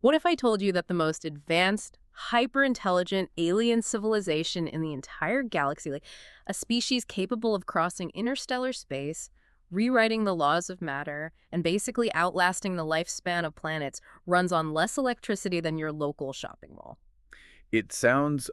What if I told you that the most advanced, hyper-intelligent alien civilization in the entire galaxy, like a species capable of crossing interstellar space, rewriting the laws of matter, and basically outlasting the lifespan of planets, runs on less electricity than your local shopping mall? It sounds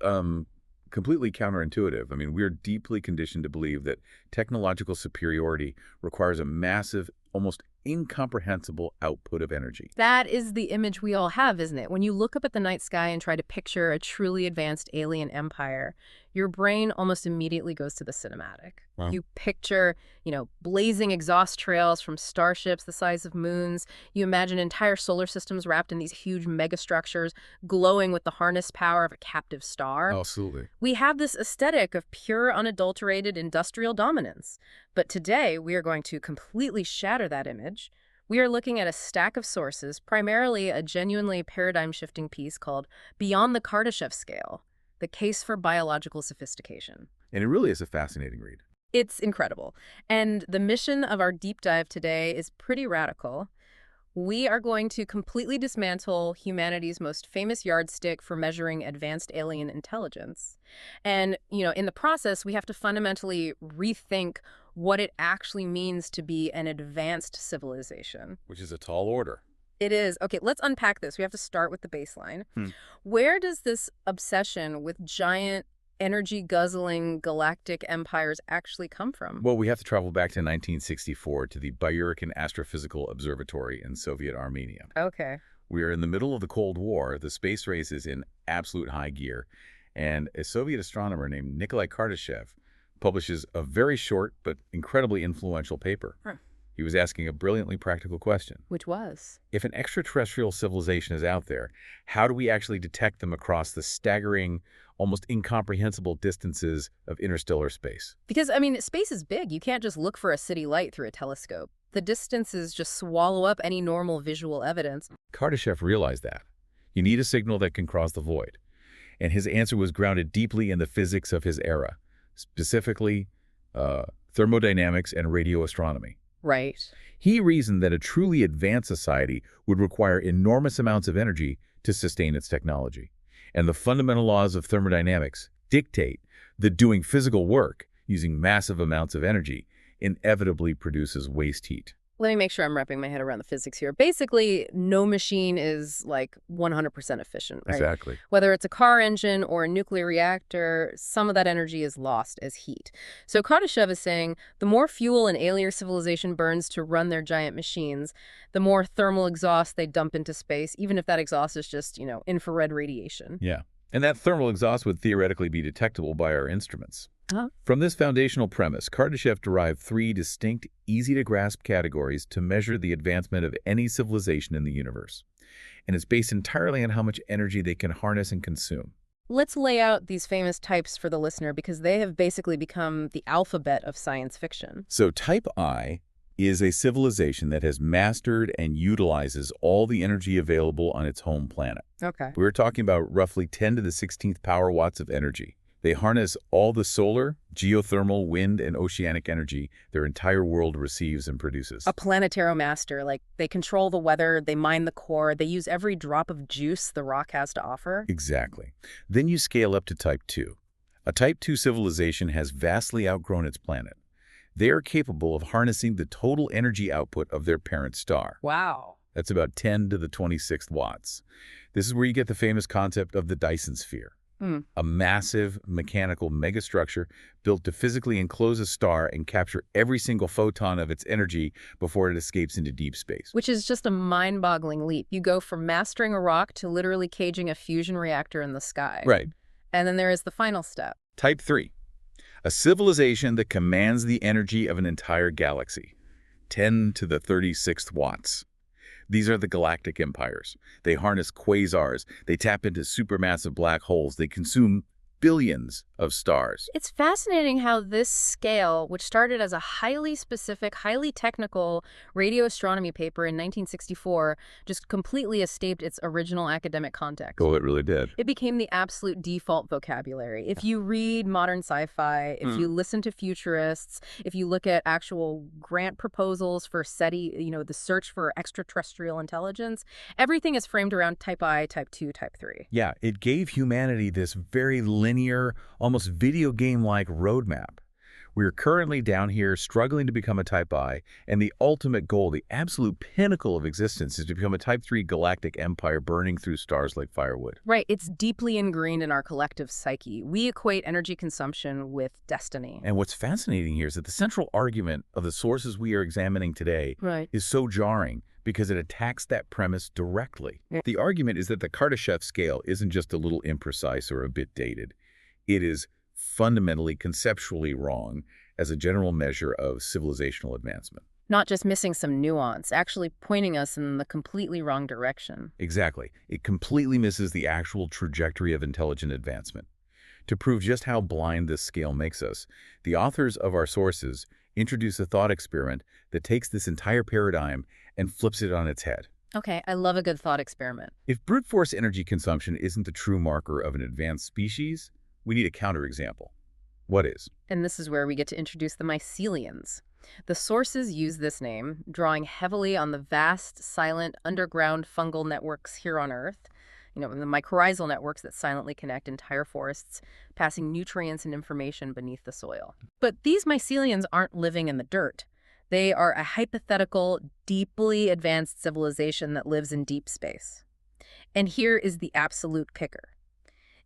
completely counterintuitive. I mean, we're deeply conditioned to believe that technological superiority requires a massive, almost incomprehensible output of energy. That is the image we all have, isn't it? When you look up at the night sky and try to picture a truly advanced alien empire, your brain almost immediately goes to the cinematic. Wow. You picture, blazing exhaust trails from starships the size of moons. You imagine entire solar systems wrapped in these huge megastructures, glowing with the harnessed power of a captive star. Absolutely. We have this aesthetic of pure, unadulterated industrial dominance. But today, we are going to completely shatter that image. We are looking at a stack of sources, primarily a genuinely paradigm-shifting piece called Beyond the Kardashev Scale, The Case for Biological Sophistication. And it really is a fascinating read. It's incredible. And the mission of our deep dive today is pretty radical. We are going to completely dismantle humanity's most famous yardstick for measuring advanced alien intelligence. And, in the process, we have to fundamentally rethink what it actually means to be an advanced civilization. Which is a tall order. It is. Okay, let's unpack this. We have to start with the baseline. Hmm. Where does this obsession with giant, energy-guzzling galactic empires actually come from? Well, we have to travel back to 1964 to the Bayurikin Astrophysical Observatory in Soviet Armenia. Okay. We are in the middle of the Cold War. The space race is in absolute high gear. And a Soviet astronomer named Nikolai Kardashev publishes a very short but incredibly influential paper. Huh. He was asking a brilliantly practical question. Which was? If an extraterrestrial civilization is out there, how do we actually detect them across the staggering, almost incomprehensible distances of interstellar space? Because, space is big. You can't just look for a city light through a telescope. The distances just swallow up any normal visual evidence. Kardashev realized that. You need a signal that can cross the void. And his answer was grounded deeply in the physics of his era, specifically thermodynamics and radio astronomy. Right. He reasoned that a truly advanced society would require enormous amounts of energy to sustain its technology. And the fundamental laws of thermodynamics dictate that doing physical work using massive amounts of energy inevitably produces waste heat. Let me make sure I'm wrapping my head around the physics here. Basically, no machine is 100% efficient, right? Exactly. Whether it's a car engine or a nuclear reactor, some of that energy is lost as heat. So Kardashev is saying the more fuel an alien civilization burns to run their giant machines, the more thermal exhaust they dump into space, even if that exhaust is just, infrared radiation. Yeah. And that thermal exhaust would theoretically be detectable by our instruments. Huh? From this foundational premise, Kardashev derived three distinct, easy-to-grasp categories to measure the advancement of any civilization in the universe. And it's based entirely on how much energy they can harness and consume. Let's lay out these famous types for the listener because they have basically become the alphabet of science fiction. So Type I is a civilization that has mastered and utilizes all the energy available on its home planet. Okay. We're talking about roughly 10 to the 16th power watts of energy. They harness all the solar, geothermal, wind, and oceanic energy their entire world receives and produces. A planetary master, they control the weather, they mine the core, they use every drop of juice the rock has to offer. Exactly. Then you scale up to Type II. A Type II civilization has vastly outgrown its planet. They are capable of harnessing the total energy output of their parent star. Wow. That's about 10 to the 26th watts. This is where you get the famous concept of the Dyson sphere. A massive mechanical megastructure built to physically enclose a star and capture every single photon of its energy before it escapes into deep space. Which is just a mind-boggling leap. You go from mastering a rock to literally caging a fusion reactor in the sky. Right. And then there is the final step. Type III, a civilization that commands the energy of an entire galaxy, 10 to the 36th watts. These are the galactic empires. They harness quasars. They tap into supermassive black holes. They consume billions of stars. It's fascinating how this scale, which started as a highly specific, highly technical radio astronomy paper in 1964, just completely escaped its original academic context. Oh, it really did. It became the absolute default vocabulary. If you read modern sci-fi, if you listen to futurists, if you look at actual grant proposals for SETI, the search for extraterrestrial intelligence, everything is framed around type I, type 2, type 3. Yeah, it gave humanity this very linear, almost video game-like roadmap. We're currently down here struggling to become a Type I, and the ultimate goal, the absolute pinnacle of existence, is to become a Type 3 galactic empire burning through stars like firewood. Right. It's deeply ingrained in our collective psyche. We equate energy consumption with destiny. And what's fascinating here is that the central argument of the sources we are examining today is so jarring because it attacks that premise directly. The argument is that the Kardashev scale isn't just a little imprecise or a bit dated. It is fundamentally conceptually wrong as a general measure of civilizational advancement. Not just missing some nuance, actually pointing us in the completely wrong direction. Exactly. It completely misses the actual trajectory of intelligent advancement. To prove just how blind this scale makes us, the authors of our sources introduce a thought experiment that takes this entire paradigm and flips it on its head. Okay, I love a good thought experiment. If brute force energy consumption isn't the true marker of an advanced species, we need a counterexample. What is? And this is where we get to introduce the mycelians. The sources use this name, drawing heavily on the vast, silent, underground fungal networks here on Earth, the mycorrhizal networks that silently connect entire forests, passing nutrients and information beneath the soil. But these mycelians aren't living in the dirt. They are a hypothetical, deeply advanced civilization that lives in deep space. And here is the absolute kicker.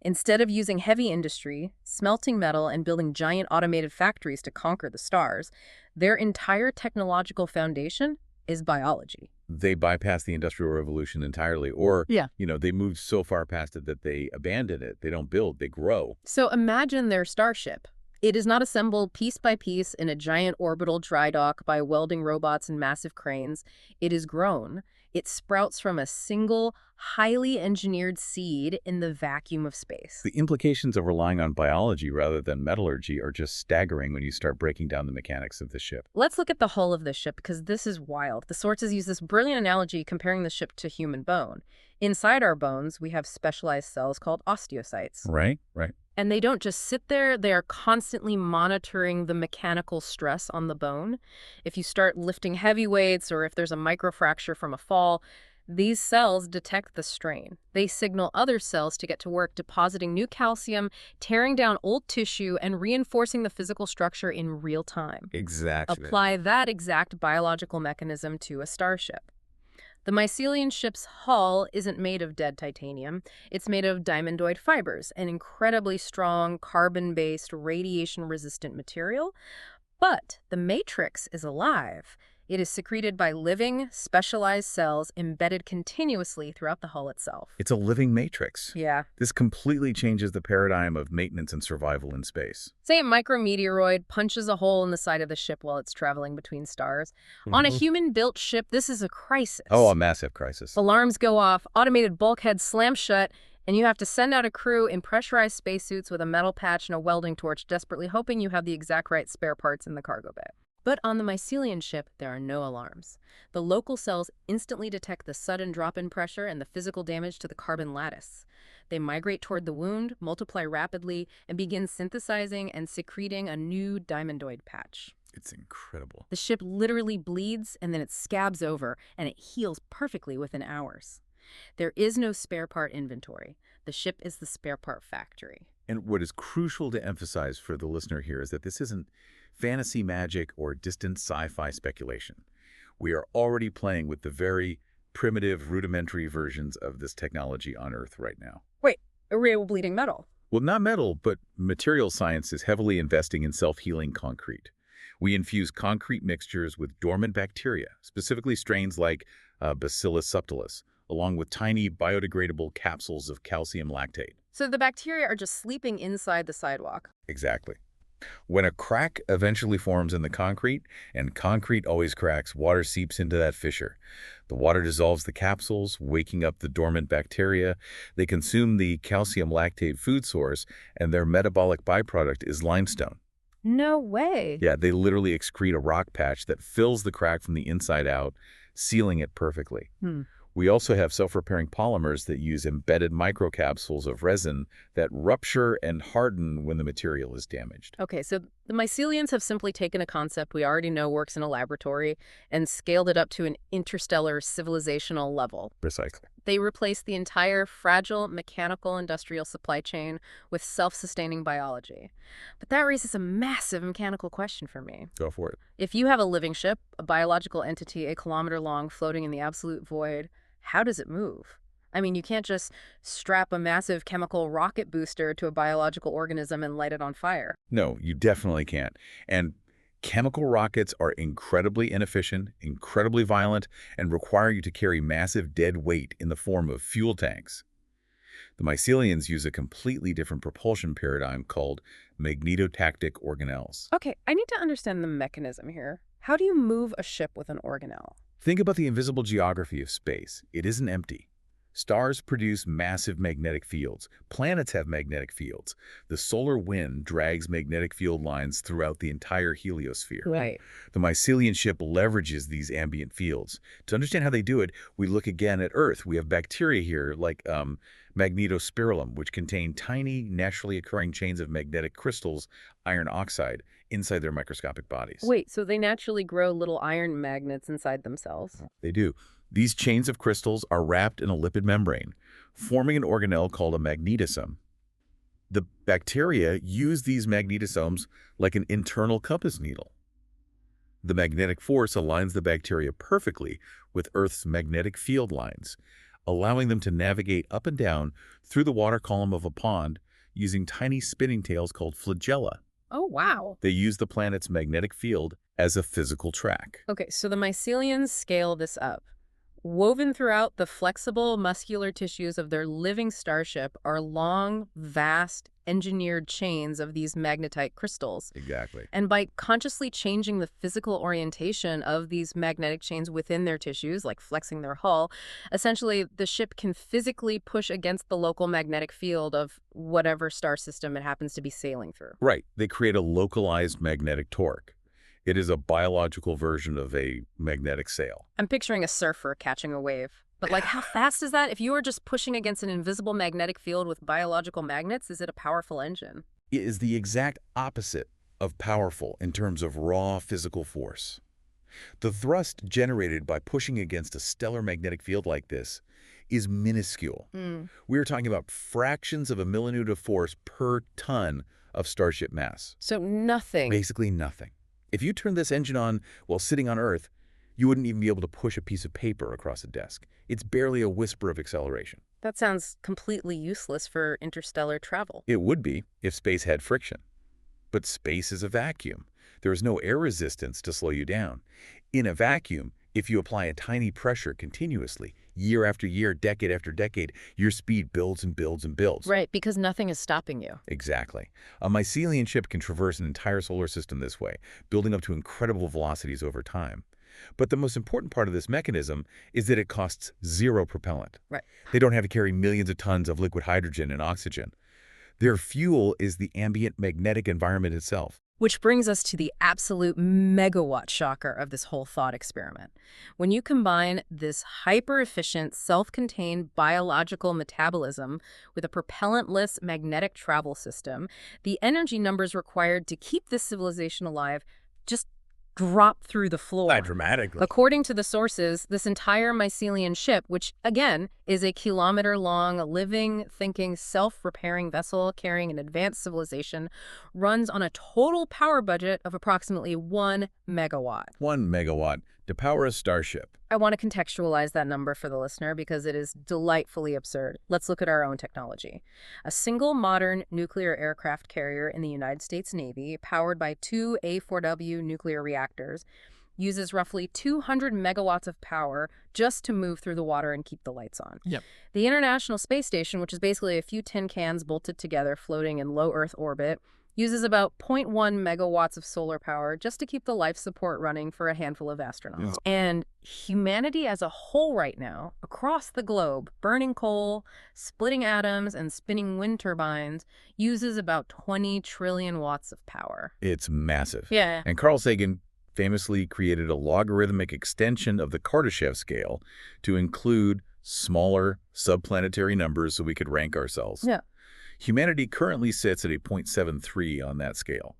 Instead of using heavy industry, smelting metal, and building giant automated factories to conquer the stars, their entire technological foundation is biology. They bypass the Industrial Revolution entirely, or, they moved so far past it that they abandon it. They don't build, they grow. So imagine their starship. It is not assembled piece by piece in a giant orbital dry dock by welding robots and massive cranes. It is grown. It sprouts from a single, highly engineered seed in the vacuum of space. The implications of relying on biology rather than metallurgy are just staggering when you start breaking down the mechanics of the ship. Let's look at the hull of the ship, because this is wild. The sources use this brilliant analogy comparing the ship to human bone. Inside our bones, we have specialized cells called osteocytes. Right. And they don't just sit there, they are constantly monitoring the mechanical stress on the bone. If you start lifting heavy weights or if there's a microfracture from a fall, these cells detect the strain. They signal other cells to get to work depositing new calcium, tearing down old tissue, and reinforcing the physical structure in real time. Exactly. Apply that exact biological mechanism to a starship. The mycelian ship's hull isn't made of dead titanium. It's made of diamondoid fibers, an incredibly strong carbon-based, radiation-resistant material. But the matrix is alive. It is secreted by living, specialized cells embedded continuously throughout the hull itself. It's a living matrix. Yeah. This completely changes the paradigm of maintenance and survival in space. Say a micrometeoroid punches a hole in the side of the ship while it's traveling between stars. On a human-built ship, this is a crisis. Oh, a massive crisis. Alarms go off, automated bulkheads slam shut, and you have to send out a crew in pressurized spacesuits with a metal patch and a welding torch, desperately hoping you have the exact right spare parts in the cargo bay. But on the mycelian ship, there are no alarms. The local cells instantly detect the sudden drop in pressure and the physical damage to the carbon lattice. They migrate toward the wound, multiply rapidly, and begin synthesizing and secreting a new diamondoid patch. It's incredible. The ship literally bleeds, and then it scabs over, and it heals perfectly within hours. There is no spare part inventory. The ship is the spare part factory. And what is crucial to emphasize for the listener here is that this isn't fantasy magic or distant sci-fi speculation. We are already playing with the very primitive, rudimentary versions of this technology on Earth right now. Wait, are we bleeding metal? Well, not metal, but material science is heavily investing in self-healing concrete. We infuse concrete mixtures with dormant bacteria, specifically strains like Bacillus subtilis, along with tiny biodegradable capsules of calcium lactate. So the bacteria are just sleeping inside the sidewalk. Exactly. When a crack eventually forms in the concrete, and concrete always cracks, water seeps into that fissure. The water dissolves the capsules, waking up the dormant bacteria. They consume the calcium lactate food source, and their metabolic byproduct is limestone. No way. Yeah, they literally excrete a rock patch that fills the crack from the inside out, sealing it perfectly. Hmm. We also have self-repairing polymers that use embedded microcapsules of resin that rupture and harden when the material is damaged. Okay, so the mycelians have simply taken a concept we already know works in a laboratory and scaled it up to an interstellar civilizational level. Precisely. They replaced the entire fragile mechanical industrial supply chain with self-sustaining biology. But that raises a massive mechanical question for me. Go for it. If you have a living ship, a biological entity a kilometer long floating in the absolute void, how does it move? I mean, you can't just strap a massive chemical rocket booster to a biological organism and light it on fire. No, you definitely can't. And chemical rockets are incredibly inefficient, incredibly violent, and require you to carry massive dead weight in the form of fuel tanks. The mycelians use a completely different propulsion paradigm called magnetotactic organelles. Okay, I need to understand the mechanism here. How do you move a ship with an organelle? Think about the invisible geography of space. It isn't empty. Stars produce massive magnetic fields. Planets have magnetic fields. The solar wind drags magnetic field lines throughout the entire heliosphere. Right. The mycelian ship leverages these ambient fields. To understand how they do it, we look again at Earth. We have bacteria here like magnetospirillum, which contain tiny, naturally occurring chains of magnetic crystals, iron oxide, inside their microscopic bodies. Wait, so they naturally grow little iron magnets inside themselves? They do. These chains of crystals are wrapped in a lipid membrane, forming an organelle called a magnetosome. The bacteria use these magnetosomes like an internal compass needle. The magnetic force aligns the bacteria perfectly with Earth's magnetic field lines, allowing them to navigate up and down through the water column of a pond using tiny spinning tails called flagella. Oh, wow. They use the planet's magnetic field as a physical track. Okay, so the mycelians scale this up. Woven throughout the flexible muscular tissues of their living starship are long, vast, engineered chains of these magnetite crystals. Exactly. And by consciously changing the physical orientation of these magnetic chains within their tissues, like flexing their hull, essentially the ship can physically push against the local magnetic field of whatever star system it happens to be sailing through. Right. They create a localized magnetic torque. It is a biological version of a magnetic sail. I'm picturing a surfer catching a wave. But like, how fast is that? If you are just pushing against an invisible magnetic field with biological magnets, is it a powerful engine? It is the exact opposite of powerful in terms of raw physical force. The thrust generated by pushing against a stellar magnetic field like this is minuscule. We are talking about fractions of a millinewton of force per ton of Starship mass. So nothing. Basically nothing. If you turn this engine on while sitting on Earth, you wouldn't even be able to push a piece of paper across a desk. It's barely a whisper of acceleration. That sounds completely useless for interstellar travel. It would be if space had friction. But space is a vacuum. There is no air resistance to slow you down. In a vacuum, if you apply a tiny pressure continuously, year after year, decade after decade, your speed builds and builds and builds. Right, because nothing is stopping you. Exactly. A mycelian ship can traverse an entire solar system this way, building up to incredible velocities over time. But the most important part of this mechanism is that it costs zero propellant. Right. They don't have to carry millions of tons of liquid hydrogen and oxygen. Their fuel is the ambient magnetic environment itself. Which brings us to the absolute megawatt shocker of this whole thought experiment. When you combine this hyper-efficient, self-contained biological metabolism with a propellantless magnetic travel system, the energy numbers required to keep this civilization alive just drop through the floor. Not dramatically. According to the sources, this entire mycelian ship, which again is a kilometer-long, living, thinking, self-repairing vessel carrying an advanced civilization, runs on a total power budget of approximately 1 megawatt. 1 megawatt to power a starship. I want to contextualize that number for the listener because it is delightfully absurd. Let's look at our own technology. A single modern nuclear aircraft carrier in the United States Navy, powered by 2 A4W nuclear reactors, uses roughly 200 megawatts of power just to move through the water and keep the lights on. Yep. The International Space Station, which is basically a few tin cans bolted together floating in low Earth orbit, Uses about zero point 0.1 megawatts of solar power just to keep the life support running for a handful of astronauts. Yeah. And humanity as a whole right now, across the globe, burning coal, splitting atoms, and spinning wind turbines, uses about 20 trillion watts of power. It's massive. Yeah. And Carl Sagan famously created a logarithmic extension of the Kardashev scale to include smaller subplanetary numbers so we could rank ourselves. Yeah. Humanity currently sits at a 0.73 on that scale.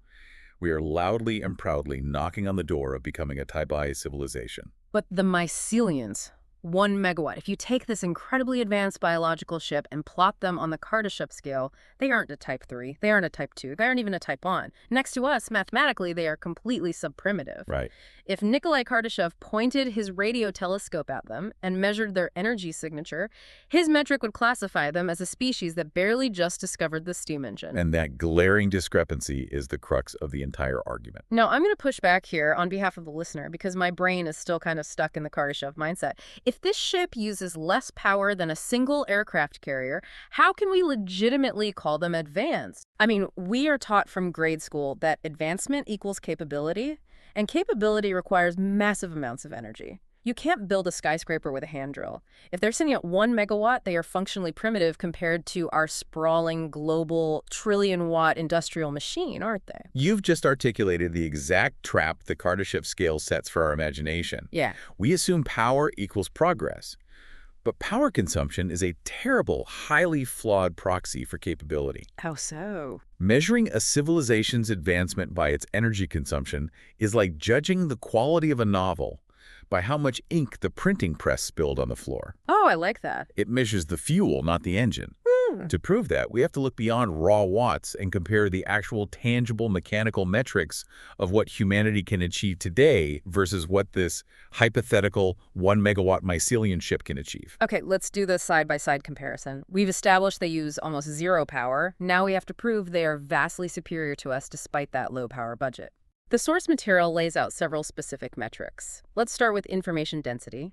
We are loudly and proudly knocking on the door of becoming a Type I civilization. But the mycelians, 1 megawatt. If you take this incredibly advanced biological ship and plot them on the Kardashev scale, they aren't a Type 3, they aren't a Type 2, they aren't even a Type 1. Next to us, mathematically, they are completely subprimitive. Right. If Nikolai Kardashev pointed his radio telescope at them and measured their energy signature, his metric would classify them as a species that barely just discovered the steam engine. And that glaring discrepancy is the crux of the entire argument. Now, I'm going to push back here on behalf of the listener because my brain is still kind of stuck in the Kardashev mindset. If this ship uses less power than a single aircraft carrier, how can we legitimately call them advanced? I mean, we are taught from grade school that advancement equals capability, and capability requires massive amounts of energy. You can't build a skyscraper with a hand drill. If they're sitting at 1 megawatt, they are functionally primitive compared to our sprawling global trillion-watt industrial machine, aren't they? You've just articulated the exact trap the Kardashev scale sets for our imagination. Yeah. We assume power equals progress. But power consumption is a terrible, highly flawed proxy for capability. How so? Measuring a civilization's advancement by its energy consumption is like judging the quality of a novel by how much ink the printing press spilled on the floor. Oh, I like that. It measures the fuel, not the engine. To prove that, we have to look beyond raw watts and compare the actual tangible mechanical metrics of what humanity can achieve today versus what this hypothetical 1 megawatt mycelium ship can achieve. Okay, let's do the side-by-side comparison. We've established they use almost zero power. Now we have to prove they are vastly superior to us despite that low power budget. The source material lays out several specific metrics. Let's start with information density.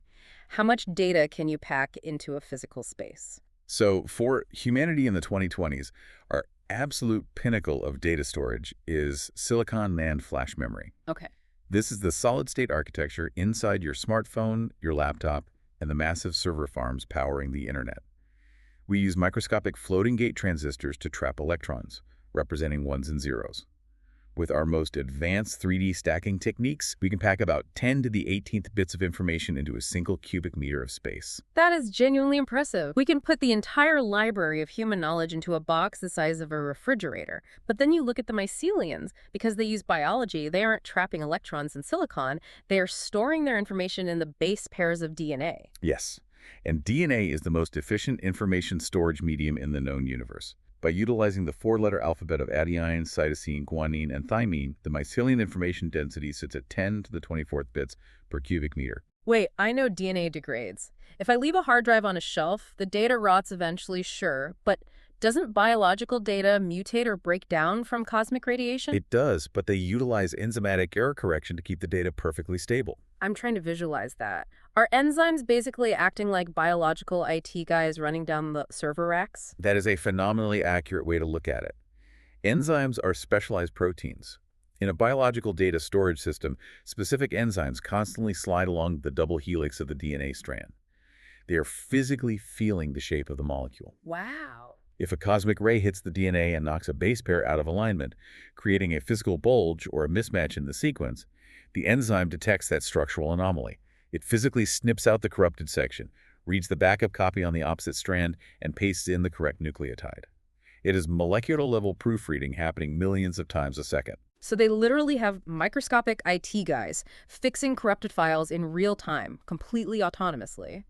How much data can you pack into a physical space? So for humanity in the 2020s, our absolute pinnacle of data storage is silicon NAND flash memory. Okay. This is the solid-state architecture inside your smartphone, your laptop, and the massive server farms powering the internet. We use microscopic floating gate transistors to trap electrons, representing ones and zeros. With our most advanced 3D stacking techniques, we can pack about 10 to the 18th bits of information into a single cubic meter of space. That is genuinely impressive. We can put the entire library of human knowledge into a box the size of a refrigerator. But then you look at the mycelians. Because they use biology, they aren't trapping electrons in silicon. They are storing their information in the base pairs of DNA. Yes, and DNA is the most efficient information storage medium in the known universe. By utilizing the four-letter alphabet of adenine, cytosine, guanine, and thymine, the mycelium information density sits at 10 to the 24th bits per cubic meter. Wait, I know DNA degrades. If I leave a hard drive on a shelf, the data rots eventually, sure, but doesn't biological data mutate or break down from cosmic radiation? It does, but they utilize enzymatic error correction to keep the data perfectly stable. I'm trying to visualize that. Are enzymes basically acting like biological IT guys running down the server racks? That is a phenomenally accurate way to look at it. Enzymes are specialized proteins. In a biological data storage system, specific enzymes constantly slide along the double helix of the DNA strand. They are physically feeling the shape of the molecule. Wow. If a cosmic ray hits the DNA and knocks a base pair out of alignment, creating a physical bulge or a mismatch in the sequence, the enzyme detects that structural anomaly. It physically snips out the corrupted section, reads the backup copy on the opposite strand, and pastes in the correct nucleotide. It is molecular-level proofreading happening millions of times a second. So they literally have microscopic IT guys fixing corrupted files in real time, completely autonomously.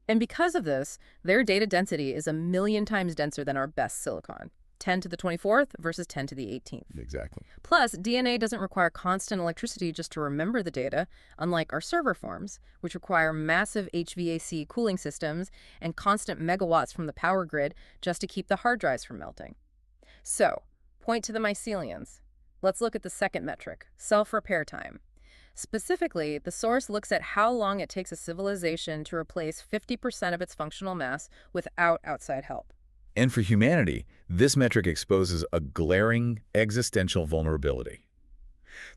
And because of this, their data density is 1,000,000 times denser than our best silicon. 10 to the 24th versus 10 to the 18th. Exactly. Plus, DNA doesn't require constant electricity just to remember the data, unlike our server farms, which require massive HVAC cooling systems and constant megawatts from the power grid just to keep the hard drives from melting. So, point to the mycelians. Let's look at the second metric, self-repair time. Specifically, the source looks at how long it takes a civilization to replace 50% of its functional mass without outside help. And for humanity, this metric exposes a glaring existential vulnerability.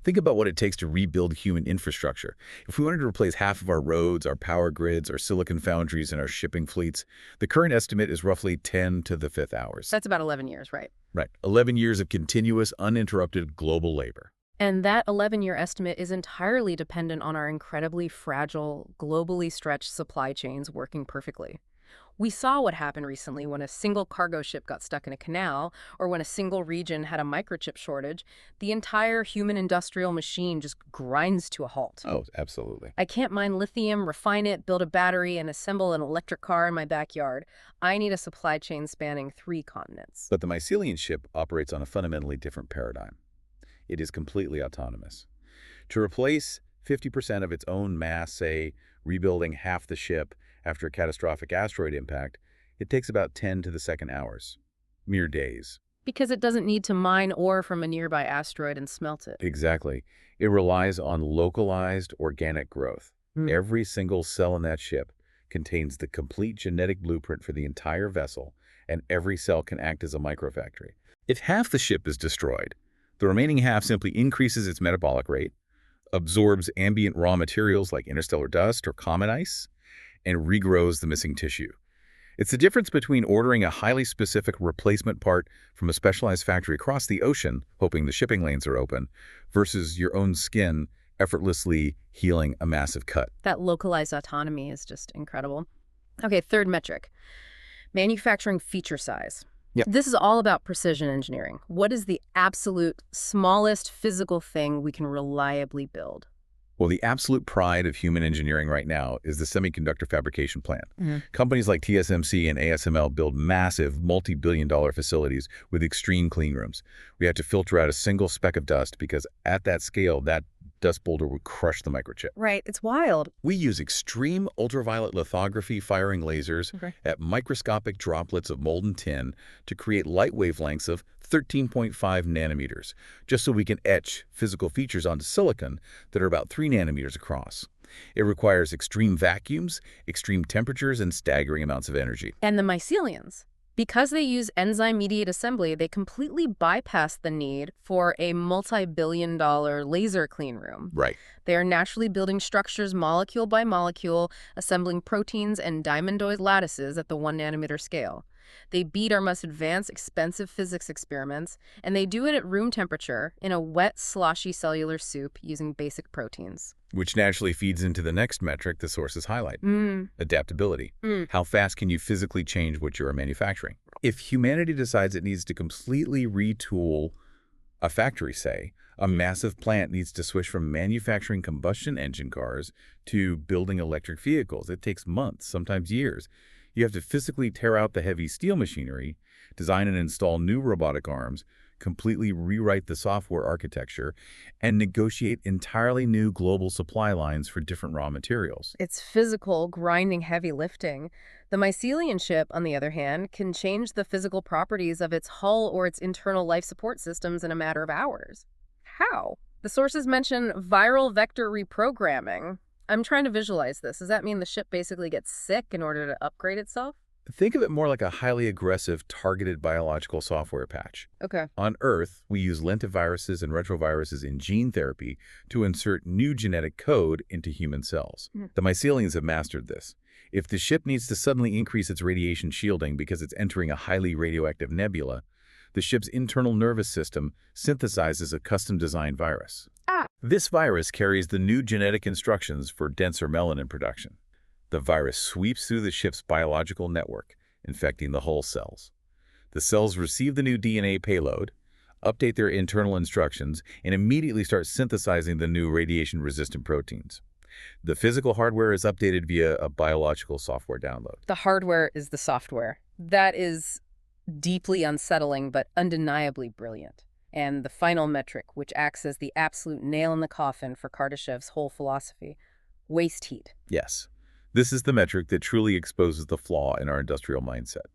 Think about what it takes to rebuild human infrastructure. If we wanted to replace half of our roads, our power grids, our silicon foundries, and our shipping fleets, the current estimate is roughly 10 to the fifth hours. That's about 11 years, right? Right. 11 years of continuous, uninterrupted global labor. And that 11-year estimate is entirely dependent on our incredibly fragile, globally stretched supply chains working perfectly. We saw what happened recently when a single cargo ship got stuck in a canal, or when a single region had a microchip shortage. The entire human industrial machine just grinds to a halt. Oh, absolutely. I can't mine lithium, refine it, build a battery, and assemble an electric car in my backyard. I need a supply chain spanning 3 continents. But the mycelium ship operates on a fundamentally different paradigm. It is completely autonomous. To replace 50% of its own mass, say, rebuilding half the ship after a catastrophic asteroid impact, it takes about 10 to the second hours. Mere days. Because it doesn't need to mine ore from a nearby asteroid and smelt it. Exactly. It relies on localized organic growth. Mm. Every single cell in that ship contains the complete genetic blueprint for the entire vessel, and every cell can act as a microfactory. If half the ship is destroyed, the remaining half simply increases its metabolic rate, absorbs ambient raw materials like interstellar dust or comet ice, and regrows the missing tissue. It's the difference between ordering a highly specific replacement part from a specialized factory across the ocean, hoping the shipping lanes are open, versus your own skin effortlessly healing a massive cut. That localized autonomy is just incredible. Okay, third metric, manufacturing feature size. Yep. This is all about precision engineering. What is the absolute smallest physical thing we can reliably build? Well, the absolute pride of human engineering right now is the semiconductor fabrication plant. Mm-hmm. Companies like TSMC and ASML build massive, multi-billion-dollar facilities with extreme clean rooms. We have to filter out a single speck of dust because at that scale, that dust boulder would crush the microchip. Right, it's wild. We use extreme ultraviolet lithography firing lasers at microscopic droplets of molten tin to create light wavelengths of 13.5 nanometers, just so we can etch physical features onto silicon that are about 3 nanometers across. It requires extreme vacuums, extreme temperatures, and staggering amounts of energy. And the myceliums. Because they use enzyme-mediated assembly, they completely bypass the need for a multi-billion-dollar laser clean room. Right. They are naturally building structures molecule by molecule, assembling proteins and diamondoid lattices at the 1 nanometer scale. They beat our most advanced, expensive physics experiments, and they do it at room temperature in a wet, sloshy cellular soup using basic proteins. Which naturally feeds into the next metric the sources highlight, adaptability. How fast can you physically change what you are manufacturing? If humanity decides it needs to completely retool a factory, say, a massive plant needs to switch from manufacturing combustion engine cars to building electric vehicles. It takes months, sometimes years. You have to physically tear out the heavy steel machinery, design and install new robotic arms, completely rewrite the software architecture, and negotiate entirely new global supply lines for different raw materials. It's physical, grinding heavy lifting. The mycelium chip, on the other hand, can change the physical properties of its hull or its internal life support systems in a matter of hours. How? The sources mention viral vector reprogramming. I'm trying to visualize this. Does that mean the ship basically gets sick in order to upgrade itself? Think of it more like a highly aggressive, targeted biological software patch. Okay. On Earth, we use lentiviruses and retroviruses in gene therapy to insert new genetic code into human cells. The myceliums have mastered this. If the ship needs to suddenly increase its radiation shielding because it's entering a highly radioactive nebula, the ship's internal nervous system synthesizes a custom-designed virus. This virus carries the new genetic instructions for denser melanin production. The virus sweeps through the ship's biological network, infecting the hull cells. The cells receive the new DNA payload, update their internal instructions, and immediately start synthesizing the new radiation-resistant proteins. The physical hardware is updated via a biological software download. The hardware is the software. That is deeply unsettling, but undeniably brilliant. And the final metric, which acts as the absolute nail in the coffin for Kardashev's whole philosophy, waste heat. Yes. This is the metric that truly exposes the flaw in our industrial mindset.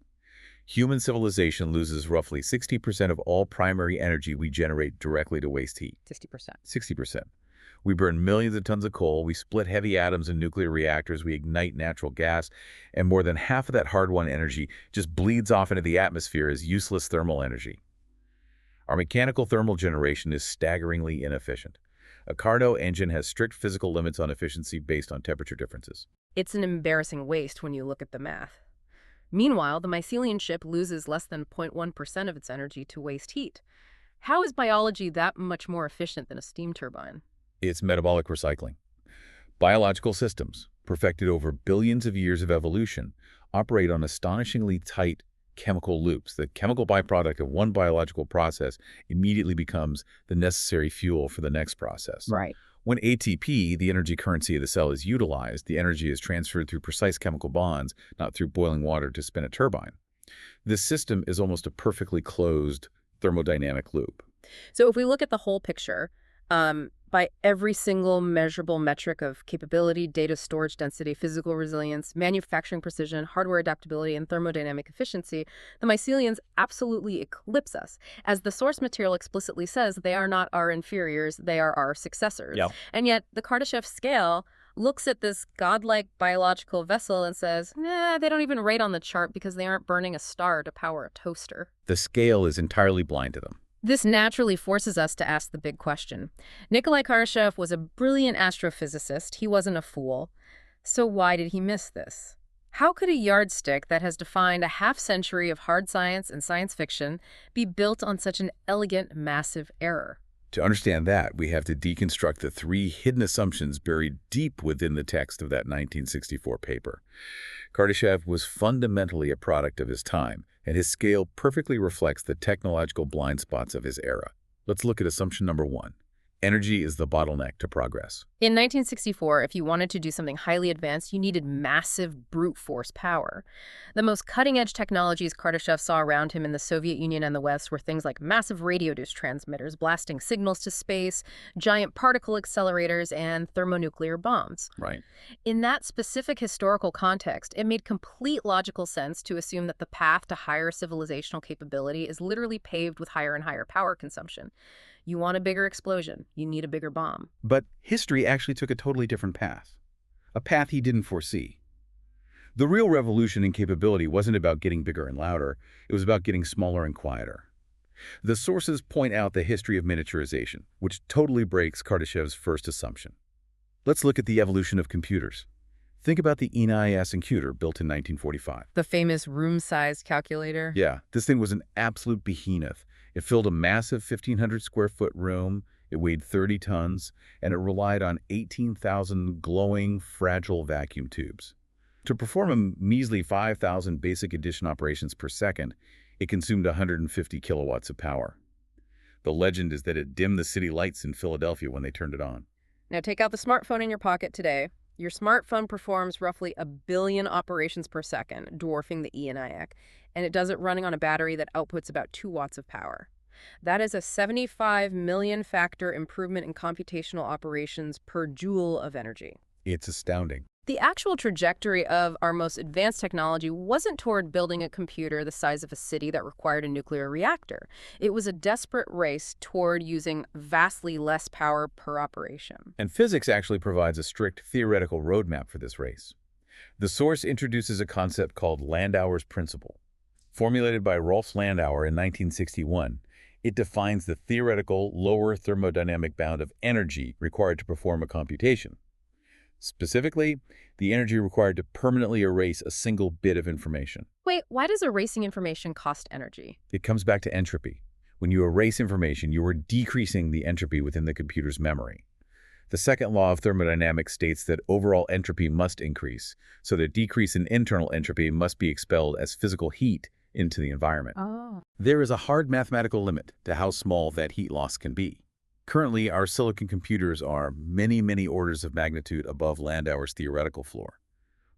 Human civilization loses roughly 60% of all primary energy we generate directly to waste heat. 60%. 60%. We burn millions of tons of coal, we split heavy atoms in nuclear reactors, we ignite natural gas, and more than half of that hard-won energy just bleeds off into the atmosphere as useless thermal energy. Our mechanical thermal generation is staggeringly inefficient. A Carnot engine has strict physical limits on efficiency based on temperature differences. It's an embarrassing waste when you look at the math. Meanwhile, the mycelium ship loses less than 0.1% of its energy to waste heat. How is biology that much more efficient than a steam turbine? It's metabolic recycling. Biological systems, perfected over billions of years of evolution, operate on astonishingly tight chemical loops. The chemical byproduct of one biological process immediately becomes the necessary fuel for the next process. Right. When ATP, the energy currency of the cell, is utilized, the energy is transferred through precise chemical bonds, not through boiling water to spin a turbine. This system is almost a perfectly closed thermodynamic loop. So if we look at the whole picture, by every single measurable metric of capability, data storage density, physical resilience, manufacturing precision, hardware adaptability, and thermodynamic efficiency, the myceliums absolutely eclipse us. As the source material explicitly says, they are not our inferiors, they are our successors. Yep. And yet the Kardashev scale looks at this godlike biological vessel and says, nah, they don't even rate on the chart because they aren't burning a star to power a toaster. The scale is entirely blind to them. This naturally forces us to ask the big question. Nikolai Kardashev was a brilliant astrophysicist. He wasn't a fool. So why did he miss this? How could a yardstick that has defined a half-century of hard science and science fiction be built on such an elegant, massive error? To understand that, we have to deconstruct the three hidden assumptions buried deep within the text of that 1964 paper. Kardashev was fundamentally a product of his time, and his scale perfectly reflects the technological blind spots of his era. Let's look at assumption number 1. Energy is the bottleneck to progress. In 1964, if you wanted to do something highly advanced, you needed massive brute force power. The most cutting-edge technologies Kardashev saw around him in the Soviet Union and the West were things like massive radio dish transmitters blasting signals to space, giant particle accelerators, and thermonuclear bombs. Right. In that specific historical context, it made complete logical sense to assume that the path to higher civilizational capability is literally paved with higher and higher power consumption. You want a bigger explosion, you need a bigger bomb. But history actually took a totally different path, a path he didn't foresee. The real revolution in capability wasn't about getting bigger and louder, it was about getting smaller and quieter. The sources point out the history of miniaturization, which totally breaks Kardashev's first assumption. Let's look at the evolution of computers. Think about the ENIAC computer built in 1945. The famous room-sized calculator? Yeah, this thing was an absolute behemoth. It filled a massive 1,500 square foot room, it weighed 30 tons, and it relied on 18,000 glowing, fragile vacuum tubes. To perform a measly 5,000 basic addition operations per second, it consumed 150 kilowatts of power. The legend is that it dimmed the city lights in Philadelphia when they turned it on. Now take out the smartphone in your pocket today. Your smartphone performs roughly 1 billion operations per second, dwarfing the ENIAC, and it does it running on a battery that outputs about 2 watts of power. That is a 75 million factor improvement in computational operations per joule of energy. It's astounding. The actual trajectory of our most advanced technology wasn't toward building a computer the size of a city that required a nuclear reactor. It was a desperate race toward using vastly less power per operation. And physics actually provides a strict theoretical roadmap for this race. The source introduces a concept called Landauer's principle. Formulated by Rolf Landauer in 1961, it defines the theoretical lower thermodynamic bound of energy required to perform a computation. Specifically, the energy required to permanently erase a single bit of information. Wait, why does erasing information cost energy? It comes back to entropy. When you erase information, you are decreasing the entropy within the computer's memory. The second law of thermodynamics states that overall entropy must increase, so the decrease in internal entropy must be expelled as physical heat into the environment. Oh. There is a hard mathematical limit to how small that heat loss can be. Currently, our silicon computers are many, many orders of magnitude above Landauer's theoretical floor.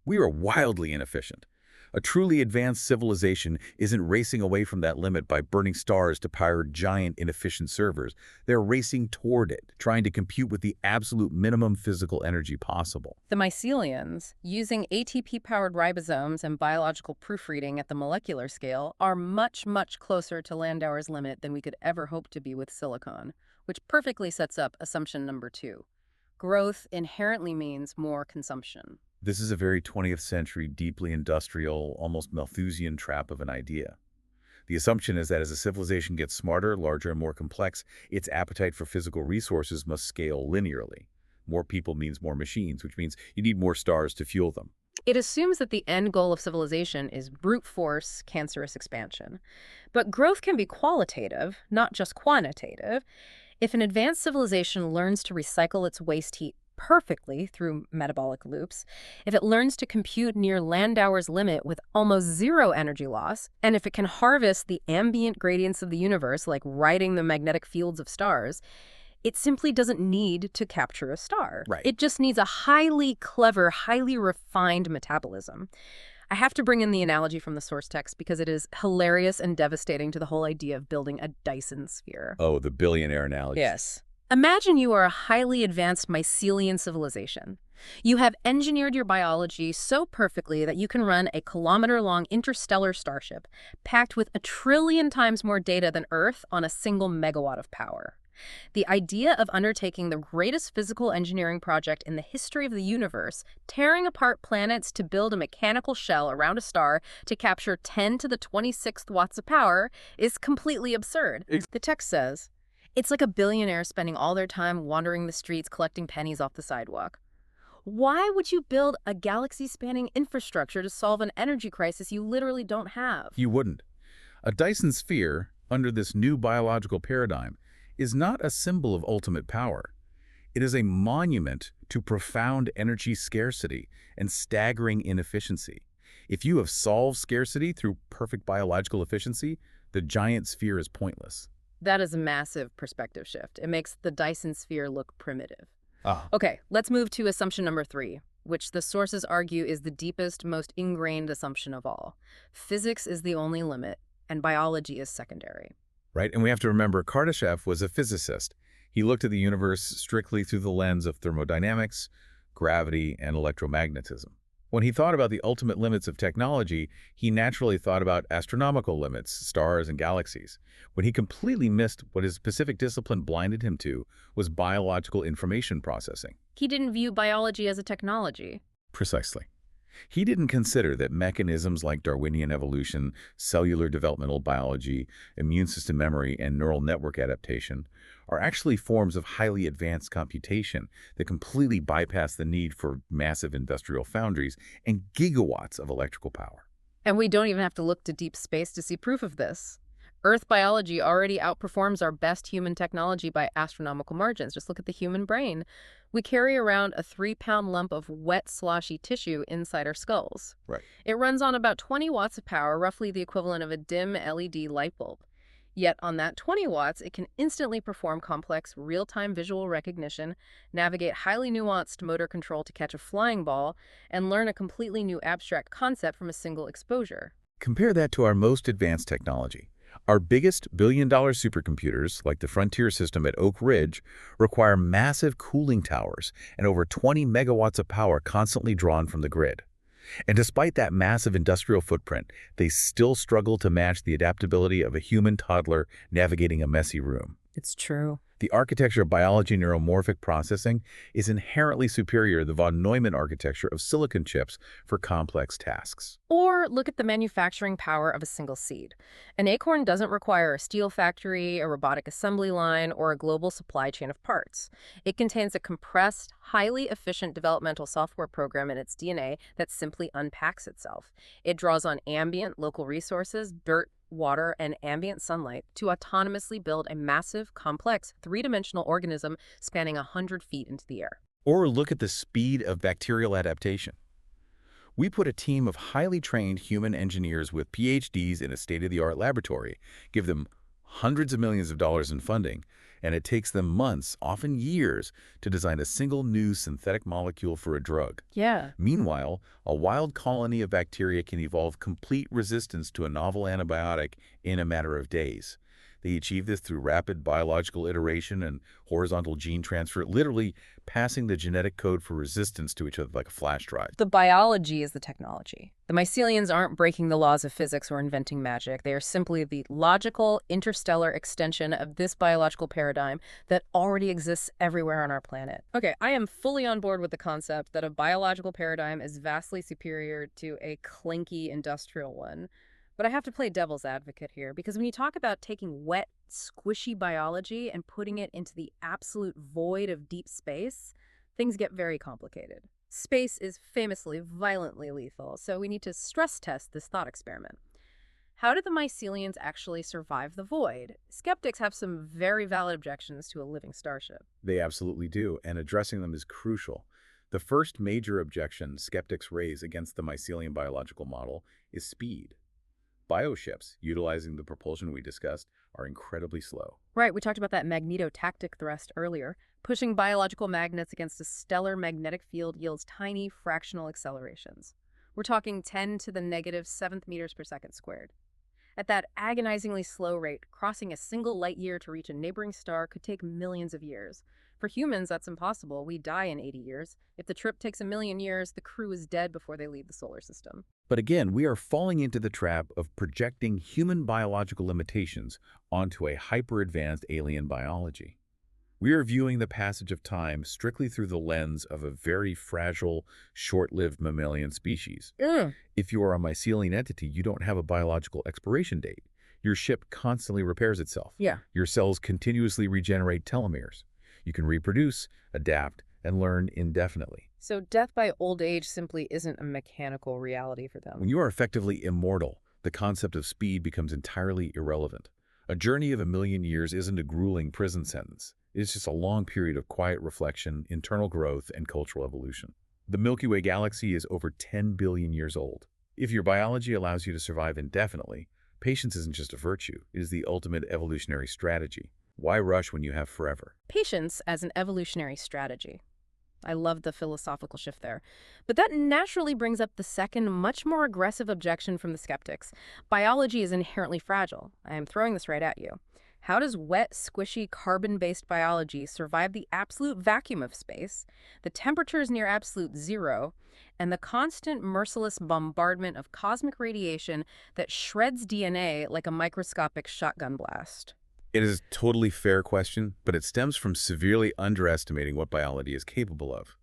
We are wildly inefficient. A truly advanced civilization isn't racing away from that limit by burning stars to power giant, inefficient servers. They're racing toward it, trying to compute with the absolute minimum physical energy possible. The myceliums, using ATP-powered ribosomes and biological proofreading at the molecular scale, are much, much closer to Landauer's limit than we could ever hope to be with silicon, which perfectly sets up assumption number 2. growth inherently means more consumption. This is a very 20th century, deeply industrial, almost Malthusian trap of an idea. The assumption is that as a civilization gets smarter, larger, and more complex, its appetite for physical resources must scale linearly. More people means more machines, which means you need more stars to fuel them. It assumes that the end goal of civilization is brute force, cancerous expansion. But growth can be qualitative, not just quantitative. If an advanced civilization learns to recycle its waste heat perfectly through metabolic loops, if it learns to compute near Landauer's limit with almost zero energy loss, and if it can harvest the ambient gradients of the universe, like riding the magnetic fields of stars, it simply doesn't need to capture a star. Right. It just needs a highly clever, highly refined metabolism. I have to bring in the analogy from the source text because it is hilarious and devastating to the whole idea of building a Dyson sphere. Oh, the billionaire analogy. Yes. Imagine you are a highly advanced mycelial civilization. You have engineered your biology so perfectly that you can run a kilometer-long interstellar starship packed with 1,000,000,000,000 times more data than Earth on a single megawatt of power. The idea of undertaking the greatest physical engineering project in the history of the universe, tearing apart planets to build a mechanical shell around a star to capture 10 to the 26th watts of power, is completely absurd. The text says, it's like a billionaire spending all their time wandering the streets collecting pennies off the sidewalk. Why would you build a galaxy-spanning infrastructure to solve an energy crisis you literally don't have? You wouldn't. A Dyson sphere, under this new biological paradigm, is not a symbol of ultimate power. It is a monument to profound energy scarcity and staggering inefficiency. If you have solved scarcity through perfect biological efficiency, the giant sphere is pointless. That is a massive perspective shift. It makes the Dyson sphere look primitive. Ah. Okay, let's move to assumption number 3, which the sources argue is the deepest, most ingrained assumption of all. Physics is the only limit, and biology is secondary. Right? And we have to remember Kardashev was a physicist. He looked at the universe strictly through the lens of thermodynamics, gravity, and electromagnetism. When he thought about the ultimate limits of technology, he naturally thought about astronomical limits, stars, and galaxies. When he completely missed what his specific discipline blinded him to was biological information processing. He didn't view biology as a technology. Precisely. He didn't consider that mechanisms like Darwinian evolution, cellular developmental biology, immune system memory, and neural network adaptation are actually forms of highly advanced computation that completely bypass the need for massive industrial foundries and gigawatts of electrical power. And we don't even have to look to deep space to see proof of this. Earth biology already outperforms our best human technology by astronomical margins. Just look at the human brain. We carry around a 3-pound lump of wet, sloshy tissue inside our skulls. Right. It runs on about 20 watts of power, roughly the equivalent of a dim LED light bulb. Yet on that 20 watts, it can instantly perform complex real-time visual recognition, navigate highly nuanced motor control to catch a flying ball, and learn a completely new abstract concept from a single exposure. Compare that to our most advanced technology. Our biggest billion-dollar supercomputers, like the Frontier system at Oak Ridge, require massive cooling towers and over 20 megawatts of power constantly drawn from the grid. And despite that massive industrial footprint, they still struggle to match the adaptability of a human toddler navigating a messy room. It's true. The architecture of biology neuromorphic processing is inherently superior to the von Neumann architecture of silicon chips for complex tasks. Or look at the manufacturing power of a single seed. An acorn doesn't require a steel factory, a robotic assembly line, or a global supply chain of parts. It contains a compressed, highly efficient developmental software program in its DNA that simply unpacks itself. It draws on ambient local resources, dirt, water, and ambient sunlight to autonomously build a massive, complex, three-dimensional organism spanning 100 feet into the air. Or look at the speed of bacterial adaptation. We put a team of highly trained human engineers with PhDs in a state-of-the-art laboratory, give them hundreds of millions of dollars in funding, and it takes them months, often years, to design a single new synthetic molecule for a drug. Yeah. Meanwhile, a wild colony of bacteria can evolve complete resistance to a novel antibiotic in a matter of days. They achieve this through rapid biological iteration and horizontal gene transfer, literally passing the genetic code for resistance to each other like a flash drive. The biology is the technology. The mycelians aren't breaking the laws of physics or inventing magic. They are simply the logical, interstellar extension of this biological paradigm that already exists everywhere on our planet. Okay, I am fully on board with the concept that a biological paradigm is vastly superior to a clinky industrial one. But I have to play devil's advocate here, because when you talk about taking wet, squishy biology and putting it into the absolute void of deep space, things get very complicated. Space is famously violently lethal, so we need to stress test this thought experiment. How did the mycelians actually survive the void? Skeptics have some very valid objections to a living starship. They absolutely do, and addressing them is crucial. The first major objection skeptics raise against the mycelium biological model is speed. Bioships, utilizing the propulsion we discussed, are incredibly slow. Right, we talked about that magnetotactic thrust earlier. Pushing biological magnets against a stellar magnetic field yields tiny fractional accelerations. We're talking 10 to the negative 7th meters per second squared. At that agonizingly slow rate, crossing a single light year to reach a neighboring star could take millions of years. For humans, that's impossible. We die in 80 years. If the trip takes a million years, the crew is dead before they leave the solar system. But again, we are falling into the trap of projecting human biological limitations onto a hyper-advanced alien biology. We are viewing the passage of time strictly through the lens of a very fragile, short-lived mammalian species. If you are a mycelian entity, you don't have a biological expiration date. Your ship constantly repairs itself. Yeah. Your cells continuously regenerate telomeres. You can reproduce, adapt, and learn indefinitely. So death by old age simply isn't a mechanical reality for them. When you are effectively immortal, the concept of speed becomes entirely irrelevant. A journey of 1,000,000 years isn't a grueling prison sentence. It's just a long period of quiet reflection, internal growth, and cultural evolution. The Milky Way galaxy is over 10 billion years old. If your biology allows you to survive indefinitely, patience isn't just a virtue, it is the ultimate evolutionary strategy. Why rush when you have forever? Patience as an evolutionary strategy. I love the philosophical shift there. But that naturally brings up the second, much more aggressive objection from the skeptics. Biology is inherently fragile. I am throwing this right at you. How does wet, squishy, carbon-based biology survive the absolute vacuum of space, the temperatures near absolute zero, and the constant, merciless bombardment of cosmic radiation that shreds DNA like a microscopic shotgun blast? It is a totally fair question, but it stems from severely underestimating what biology is capable of.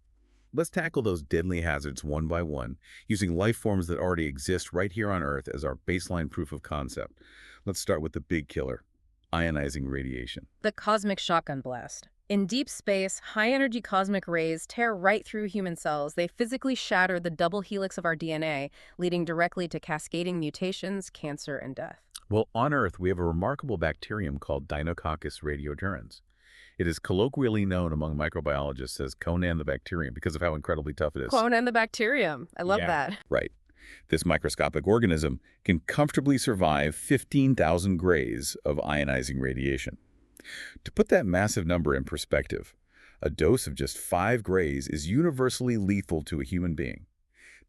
Let's tackle those deadly hazards one by one, using life forms that already exist right here on Earth as our baseline proof of concept. Let's start with the big killer, ionizing radiation. The cosmic shotgun blast. In deep space, high-energy cosmic rays tear right through human cells. They physically shatter the double helix of our DNA, leading directly to cascading mutations, cancer, and death. Well, on Earth, we have a remarkable bacterium called Deinococcus radiodurans. It is colloquially known among microbiologists as Conan the bacterium because of how incredibly tough it is. Conan the bacterium. I love that. Right. This microscopic organism can comfortably survive 15,000 grays of ionizing radiation. To put that massive number in perspective, a dose of just 5 grays is universally lethal to a human being.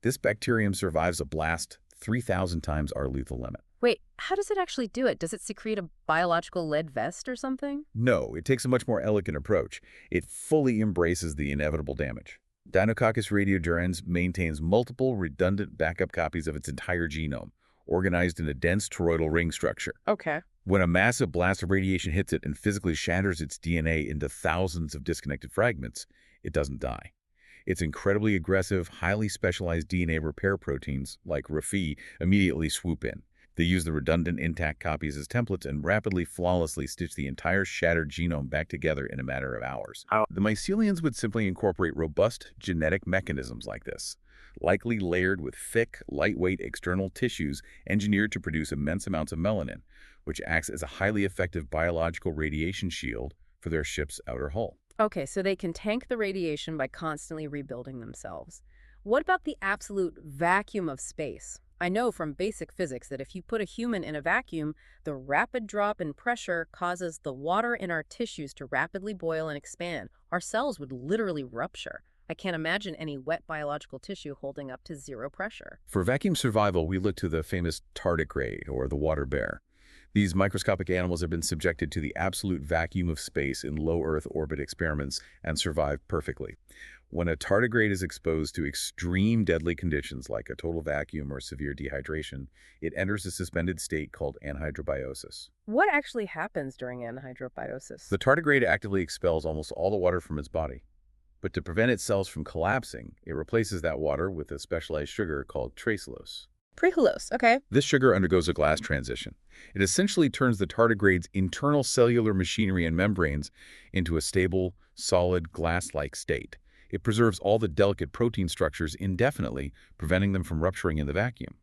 This bacterium survives a blast 3,000 times our lethal limit. Wait, how does it actually do it? Does it secrete a biological lead vest or something? No, it takes a much more elegant approach. It fully embraces the inevitable damage. Deinococcus radiodurans maintains multiple redundant backup copies of its entire genome, organized in a dense toroidal ring structure. Okay. When a massive blast of radiation hits it and physically shatters its DNA into thousands of disconnected fragments, it doesn't die. Its incredibly aggressive, highly specialized DNA repair proteins, like RAFI, immediately swoop in. They use the redundant intact copies as templates and rapidly, flawlessly stitch the entire shattered genome back together in a matter of hours. The mycelians would simply incorporate robust genetic mechanisms like this, likely layered with thick, lightweight external tissues engineered to produce immense amounts of melanin, which acts as a highly effective biological radiation shield for their ship's outer hull. Okay, so they can tank the radiation by constantly rebuilding themselves. What about the absolute vacuum of space? I know from basic physics that if you put a human in a vacuum, the rapid drop in pressure causes the water in our tissues to rapidly boil and expand. Our cells would literally rupture. I can't imagine any wet biological tissue holding up to zero pressure. For vacuum survival, we look to the famous tardigrade or the water bear. These microscopic animals have been subjected to the absolute vacuum of space in low Earth orbit experiments and survive perfectly. When a tardigrade is exposed to extreme deadly conditions like a total vacuum or severe dehydration, it enters a suspended state called anhydrobiosis. What actually happens during anhydrobiosis? The tardigrade actively expels almost all the water from its body. But to prevent its cells from collapsing, it replaces that water with a specialized sugar called tracellose. Prehalose, okay. This sugar undergoes a glass transition. It essentially turns the tardigrade's internal cellular machinery and membranes into a stable, solid, glass-like state. It preserves all the delicate protein structures indefinitely, preventing them from rupturing in the vacuum.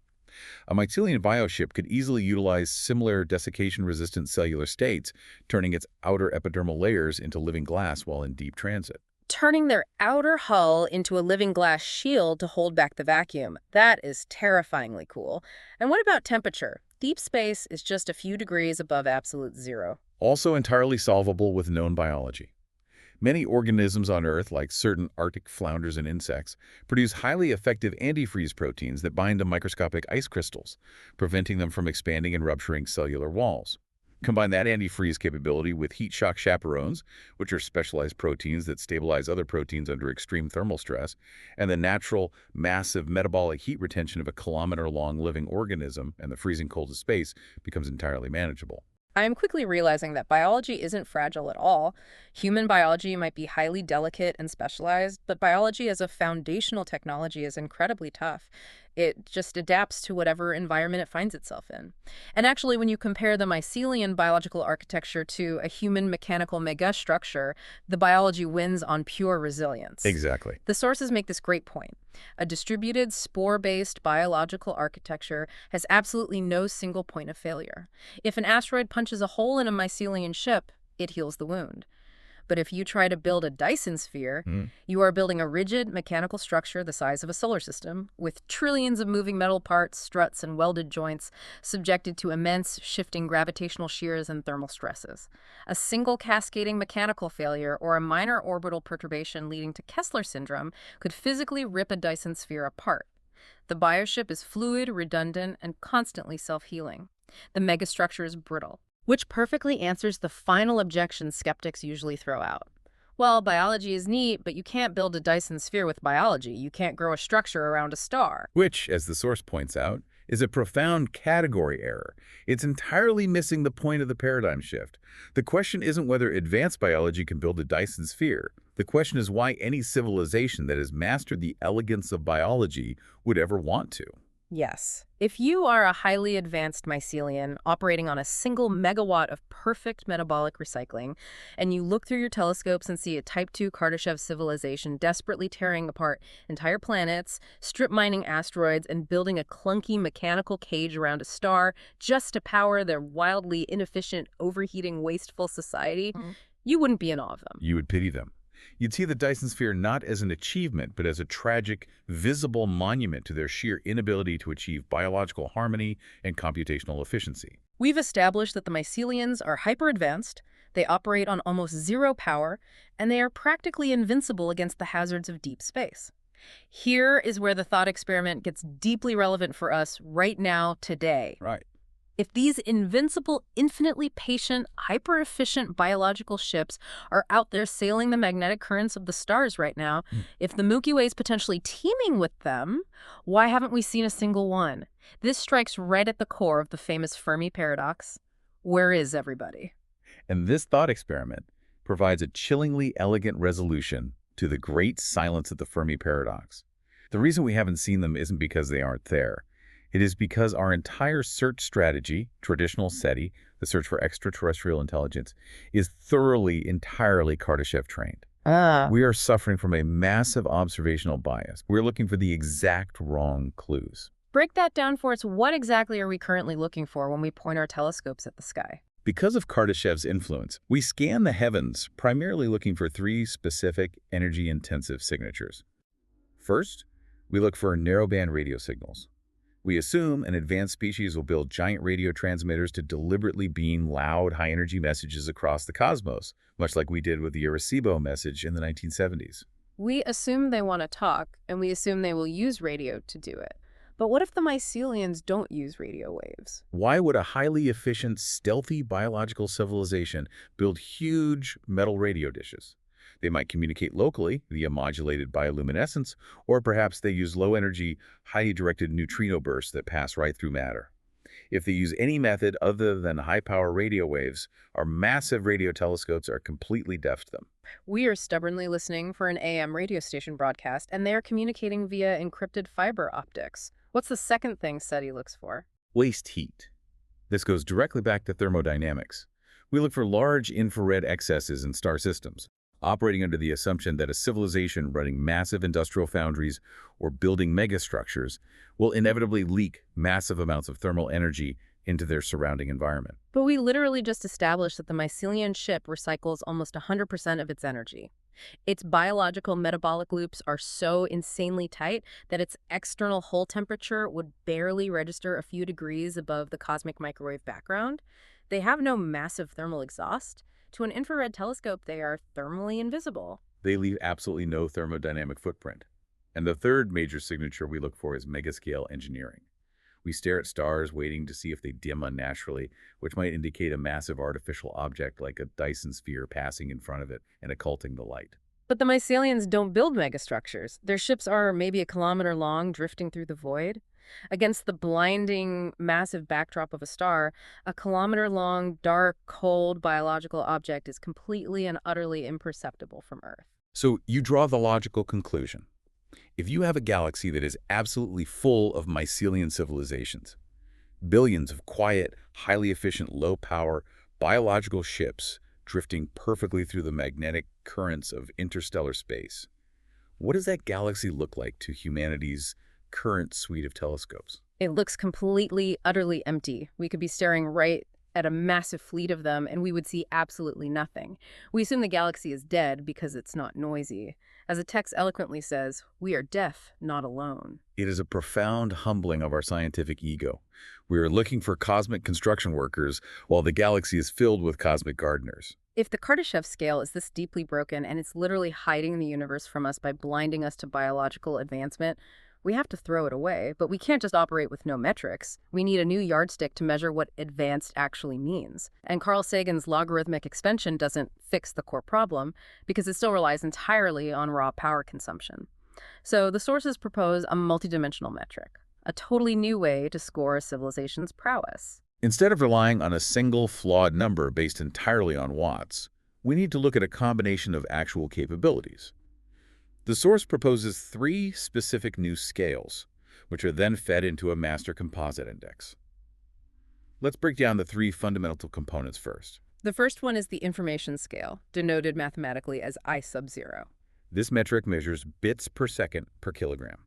A mycelium bioship could easily utilize similar desiccation-resistant cellular states, turning its outer epidermal layers into living glass while in deep transit. Turning their outer hull into a living glass shield to hold back the vacuum. That is terrifyingly cool. And what about temperature? Deep space is just a few degrees above absolute zero. Also entirely solvable with known biology. Many organisms on Earth, like certain Arctic flounders and insects, produce highly effective antifreeze proteins that bind to microscopic ice crystals, preventing them from expanding and rupturing cellular walls. Combine that antifreeze capability with heat shock chaperones, which are specialized proteins that stabilize other proteins under extreme thermal stress, and the natural, massive metabolic heat retention of a kilometer-long living organism, and the freezing cold of space becomes entirely manageable. I am quickly realizing that biology isn't fragile at all. Human biology might be highly delicate and specialized, but biology as a foundational technology is incredibly tough. It just adapts to whatever environment it finds itself in. And actually, when you compare the mycelium biological architecture to a human mechanical megastructure, the biology wins on pure resilience. Exactly. The sources make this great point. A distributed, spore-based biological architecture has absolutely no single point of failure. If an asteroid punches a hole in a mycelium ship, it heals the wound. But if you try to build a Dyson sphere, you are building a rigid mechanical structure the size of a solar system, with trillions of moving metal parts, struts, and welded joints, subjected to immense shifting gravitational shears and thermal stresses. A single cascading mechanical failure or a minor orbital perturbation leading to Kessler syndrome could physically rip a Dyson sphere apart. The bioship is fluid, redundant, and constantly self-healing. The megastructure is brittle, which perfectly answers the final objection skeptics usually throw out. Well, biology is neat, but you can't build a Dyson sphere with biology. You can't grow a structure around a star. Which, as the source points out, is a profound category error. It's entirely missing the point of the paradigm shift. The question isn't whether advanced biology can build a Dyson sphere. The question is why any civilization that has mastered the elegance of biology would ever want to. Yes. If you are a highly advanced mycelium operating on a single megawatt of perfect metabolic recycling, and you look through your telescopes and see a Type II Kardashev civilization desperately tearing apart entire planets, strip mining asteroids, and building a clunky mechanical cage around a star just to power their wildly inefficient, overheating, wasteful society, you wouldn't be in awe of them. You would pity them. You'd see the Dyson sphere not as an achievement, but as a tragic, visible monument to their sheer inability to achieve biological harmony and computational efficiency. We've established that the myceliums are hyper-advanced, they operate on almost zero power, and they are practically invincible against the hazards of deep space. Here is where the thought experiment gets deeply relevant for us right now, today. Right. If these invincible, infinitely patient, hyper-efficient biological ships are out there sailing the magnetic currents of the stars right now, if the Milky Way is potentially teeming with them, why haven't we seen a single one? This strikes right at the core of the famous Fermi paradox. Where is everybody? And this thought experiment provides a chillingly elegant resolution to the great silence of the Fermi paradox. The reason we haven't seen them isn't because they aren't there. It is because our entire search strategy, traditional SETI, the search for extraterrestrial intelligence, is thoroughly, entirely Kardashev trained. We are suffering from a massive observational bias. We're looking for the exact wrong clues. Break that down for us. What exactly are we currently looking for when we point our telescopes at the sky? Because of Kardashev's influence, we scan the heavens primarily looking for three specific energy-intensive signatures. First, we look for narrowband radio signals. We assume an advanced species will build giant radio transmitters to deliberately beam loud, high-energy messages across the cosmos, much like we did with the Arecibo message in the 1970s. We assume they want to talk, and we assume they will use radio to do it. But what if the mycelians don't use radio waves? Why would a highly efficient, stealthy biological civilization build huge metal radio dishes? They might communicate locally via modulated bioluminescence, or perhaps they use low-energy, highly directed neutrino bursts that pass right through matter. If they use any method other than high-power radio waves, our massive radio telescopes are completely deaf to them. We are stubbornly listening for an AM radio station broadcast, and they are communicating via encrypted fiber optics. What's the second thing SETI looks for? Waste heat. This goes directly back to thermodynamics. We look for large infrared excesses in star systems, operating under the assumption that a civilization running massive industrial foundries or building megastructures will inevitably leak massive amounts of thermal energy into their surrounding environment. But we literally just established that the mycelium ship recycles almost 100% of its energy. Its biological metabolic loops are so insanely tight that its external hull temperature would barely register a few degrees above the cosmic microwave background. They have no massive thermal exhaust. To an infrared telescope, they are thermally invisible. They leave absolutely no thermodynamic footprint. And the third major signature we look for is megascale engineering. We stare at stars waiting to see if they dim unnaturally, which might indicate a massive artificial object like a Dyson sphere passing in front of it and occulting the light. But the mycelians don't build megastructures. Their ships are maybe a kilometer long, drifting through the void. Against the blinding, massive backdrop of a star, a kilometer-long, dark, cold biological object is completely and utterly imperceptible from Earth. So you draw the logical conclusion. If you have a galaxy that is absolutely full of mycelian civilizations, billions of quiet, highly efficient, low-power, biological ships drifting perfectly through the magnetic currents of interstellar space, what does that galaxy look like to humanity's current suite of telescopes? It looks completely, utterly empty. We could be staring right at a massive fleet of them, and we would see absolutely nothing. We assume the galaxy is dead because it's not noisy. As the text eloquently says, we are deaf, not alone. It is a profound humbling of our scientific ego. We are looking for cosmic construction workers while the galaxy is filled with cosmic gardeners. If the Kardashev scale is this deeply broken and it's literally hiding the universe from us by blinding us to biological advancement, we have to throw it away. But we can't just operate with no metrics. We need a new yardstick to measure what advanced actually means. And Carl Sagan's logarithmic expansion doesn't fix the core problem because it still relies entirely on raw power consumption. So the sources propose a multidimensional metric, a totally new way to score a civilization's prowess. Instead of relying on a single flawed number based entirely on watts, we need to look at a combination of actual capabilities. The source proposes 3 specific new scales, which are then fed into a master composite index. Let's break down the 3 fundamental components first. The first one is the information scale, denoted mathematically as I sub 0. This metric measures bits per second per kilogram.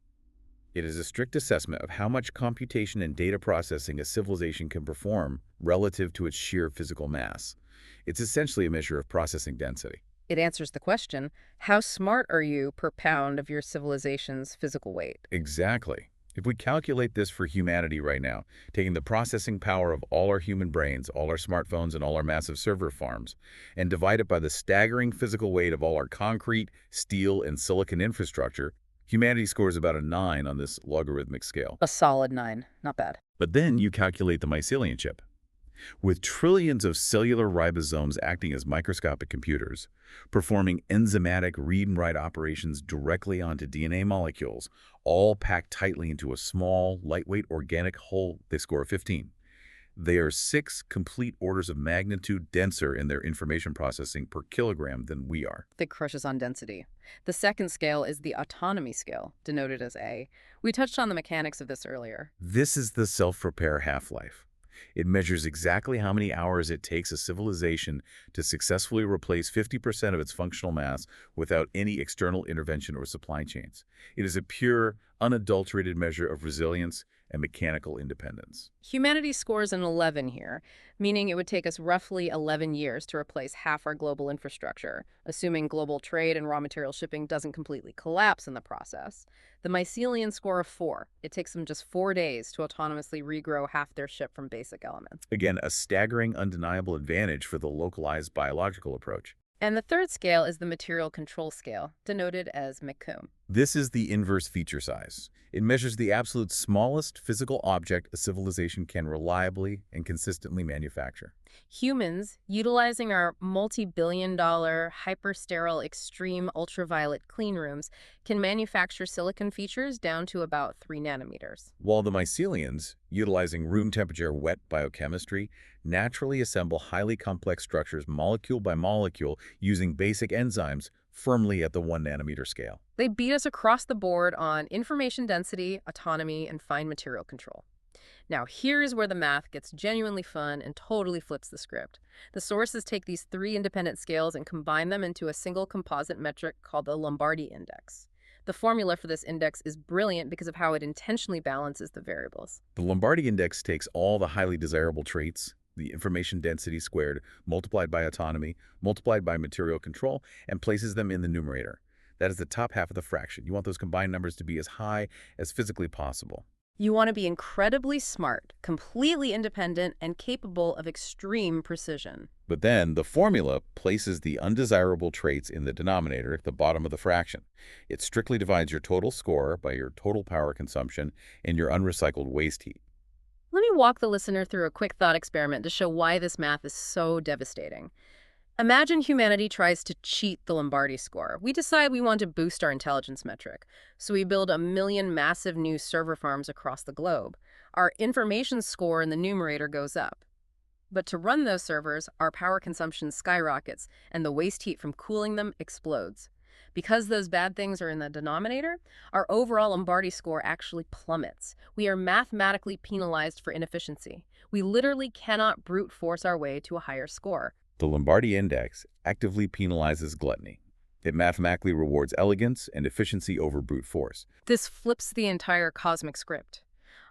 It is a strict assessment of how much computation and data processing a civilization can perform relative to its sheer physical mass. It's essentially a measure of processing density. It answers the question, how smart are you per pound of your civilization's physical weight? Exactly. If we calculate this for humanity right now, taking the processing power of all our human brains, all our smartphones, and all our massive server farms, and divide it by the staggering physical weight of all our concrete, steel, and silicon infrastructure, humanity scores about a 9 on this logarithmic scale. A solid 9. Not bad. But then you calculate the mycelium chip. With trillions of cellular ribosomes acting as microscopic computers, performing enzymatic read and write operations directly onto DNA molecules, all packed tightly into a small, lightweight organic whole, they score a 15. They are 6 complete orders of magnitude denser in their information processing per kilogram than we are. It crushes on density. The second scale is the autonomy scale, denoted as A. We touched on the mechanics of this earlier. This is the self-repair half-life. It measures exactly how many hours it takes a civilization to successfully replace 50% of its functional mass without any external intervention or supply chains. It is a pure, unadulterated measure of resilience and mechanical independence. Humanity scores an 11 here, meaning it would take us roughly 11 years to replace half our global infrastructure, assuming global trade and raw material shipping doesn't completely collapse in the process. The mycelian score of 4. It takes them just 4 days to autonomously regrow half their ship from basic elements. Again, a staggering, undeniable advantage for the localized biological approach. And the third scale is the material control scale, denoted as MECUM. This is the inverse feature size. It measures the absolute smallest physical object a civilization can reliably and consistently manufacture. Humans, utilizing our multi-billion-dollar, hyper-sterile, extreme ultraviolet clean rooms, can manufacture silicon features down to about 3 nanometers. While the mycelians, utilizing room temperature wet biochemistry, naturally assemble highly complex structures molecule by molecule using basic enzymes firmly at the 1 nanometer scale. They beat us across the board on information density, autonomy, and fine material control. Now, here's where the math gets genuinely fun and totally flips the script. The sources take these three independent scales and combine them into a single composite metric called the Lombardi index. The formula for this index is brilliant because of how it intentionally balances the variables. The Lombardi index takes all the highly desirable traits, the information density squared, multiplied by autonomy, multiplied by material control, and places them in the numerator. That is the top half of the fraction. You want those combined numbers to be as high as physically possible. You want to be incredibly smart, completely independent, and capable of extreme precision. But then the formula places the undesirable traits in the denominator at the bottom of the fraction. It strictly divides your total score by your total power consumption and your unrecycled waste heat. Let me walk the listener through a quick thought experiment to show why this math is so devastating. Imagine humanity tries to cheat the Lombardi score. We decide we want to boost our intelligence metric, so we build 1 million massive new server farms across the globe. Our information score in the numerator goes up. But to run those servers, our power consumption skyrockets, and the waste heat from cooling them explodes. Because those bad things are in the denominator, our overall Lombardi score actually plummets. We are mathematically penalized for inefficiency. We literally cannot brute force our way to a higher score. The Lombardi index actively penalizes gluttony. It mathematically rewards elegance and efficiency over brute force. This flips the entire cosmic script.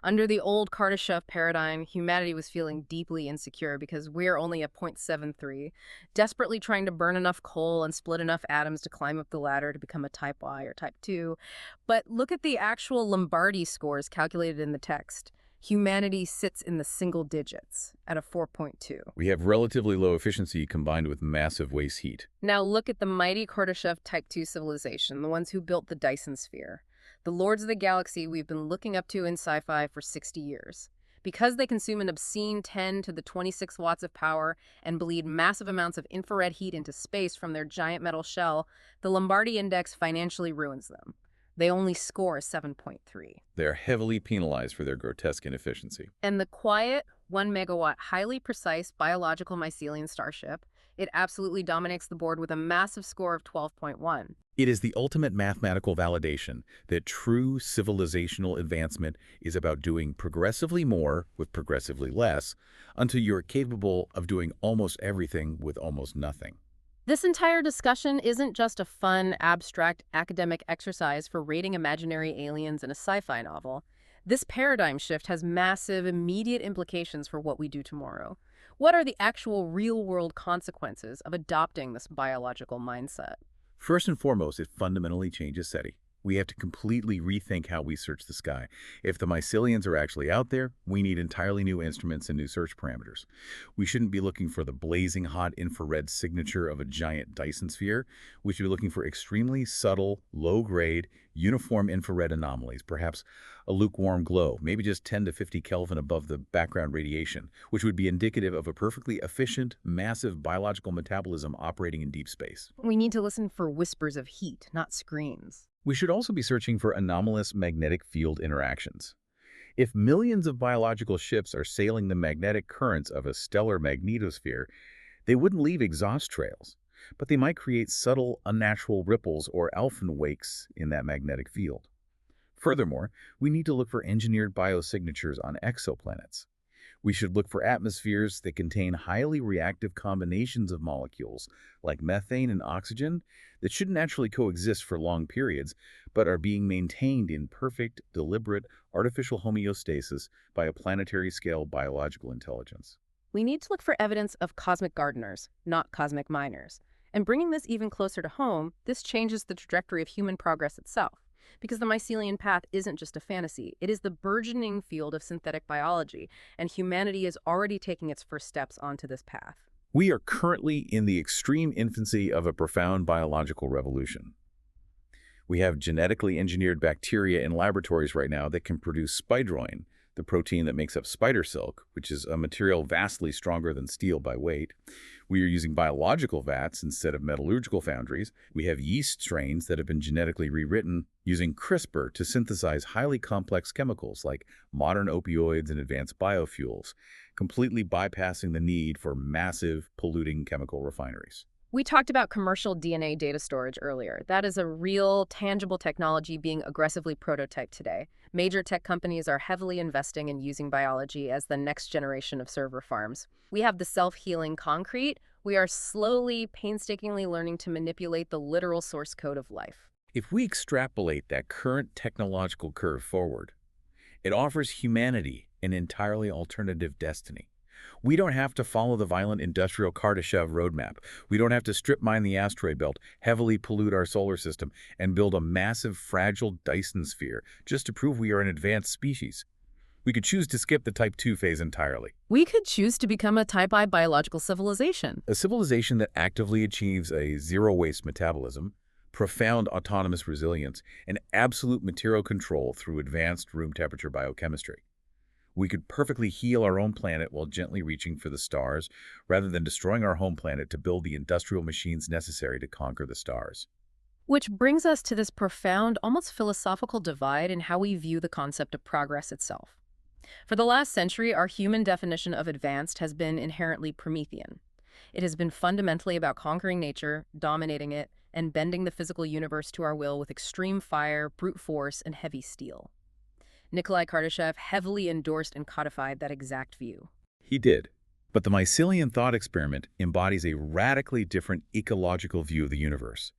Under the old Kardashev paradigm, humanity was feeling deeply insecure because we're only a 0.73, desperately trying to burn enough coal and split enough atoms to climb up the ladder to become a type Y or type 2. But look at the actual Lombardi scores calculated in the text. Humanity sits in the single digits at a 4.2. We have relatively low efficiency combined with massive waste heat. Now look at the mighty Kardashev Type 2 civilization, the ones who built the Dyson sphere. The lords of the galaxy we've been looking up to in sci-fi for 60 years. Because they consume an obscene 10 to the 26 watts of power and bleed massive amounts of infrared heat into space from their giant metal shell, the Lombardi index financially ruins them. They only score a 7.3. They are heavily penalized for their grotesque inefficiency. And the quiet, 1 megawatt, highly precise biological mycelium Starship, it absolutely dominates the board with a massive score of 12.1. It is the ultimate mathematical validation that true civilizational advancement is about doing progressively more with progressively less until you're capable of doing almost everything with almost nothing. This entire discussion isn't just a fun, abstract academic exercise for rating imaginary aliens in a sci-fi novel. This paradigm shift has massive, immediate implications for what we do tomorrow. What are the actual real-world consequences of adopting this biological mindset? First and foremost, it fundamentally changes SETI. We have to completely rethink how we search the sky. If the mycelians are actually out there, we need entirely new instruments and new search parameters. We shouldn't be looking for the blazing hot infrared signature of a giant Dyson sphere. We should be looking for extremely subtle, low-grade, uniform infrared anomalies, perhaps a lukewarm glow, maybe just 10 to 50 Kelvin above the background radiation, which would be indicative of a perfectly efficient, massive biological metabolism operating in deep space. We need to listen for whispers of heat, not screams. We should also be searching for anomalous magnetic field interactions. If millions of biological ships are sailing the magnetic currents of a stellar magnetosphere, they wouldn't leave exhaust trails, but they might create subtle, unnatural ripples or alpha wakes in that magnetic field. Furthermore, we need to look for engineered biosignatures on exoplanets. We should look for atmospheres that contain highly reactive combinations of molecules, like methane and oxygen, that shouldn't naturally coexist for long periods, but are being maintained in perfect, deliberate, artificial homeostasis by a planetary-scale biological intelligence. We need to look for evidence of cosmic gardeners, not cosmic miners. And bringing this even closer to home, this changes the trajectory of human progress itself. Because the mycelium path isn't just a fantasy, it is the burgeoning field of synthetic biology, and humanity is already taking its first steps onto this path. We are currently in the extreme infancy of a profound biological revolution. We have genetically engineered bacteria in laboratories right now that can produce spidroin, the protein that makes up spider silk, which is a material vastly stronger than steel by weight. We are using biological vats instead of metallurgical foundries. We have yeast strains that have been genetically rewritten using CRISPR to synthesize highly complex chemicals like modern opioids and advanced biofuels, completely bypassing the need for massive polluting chemical refineries. We talked about commercial DNA data storage earlier. That is a real, tangible technology being aggressively prototyped today. Major tech companies are heavily investing in using biology as the next generation of server farms. We have the self-healing concrete. We are slowly, painstakingly learning to manipulate the literal source code of life. If we extrapolate that current technological curve forward, it offers humanity an entirely alternative destiny. We don't have to follow the violent industrial Kardashev roadmap. We don't have to strip mine the asteroid belt, heavily pollute our solar system, and build a massive, fragile Dyson sphere just to prove we are an advanced species. We could choose to skip the Type 2 phase entirely. We could choose to become a Type I biological civilization. A civilization that actively achieves a zero-waste metabolism, profound autonomous resilience, and absolute material control through advanced room temperature biochemistry. We could perfectly heal our own planet while gently reaching for the stars, rather than destroying our home planet to build the industrial machines necessary to conquer the stars. Which brings us to this profound, almost philosophical divide in how we view the concept of progress itself. For the last century, our human definition of advanced has been inherently Promethean. It has been fundamentally about conquering nature, dominating it, and bending the physical universe to our will with extreme fire, brute force, and heavy steel. Nikolai Kardashev heavily endorsed and codified that exact view. He did. But the mycelium thought experiment embodies a radically different ecological view of the universe.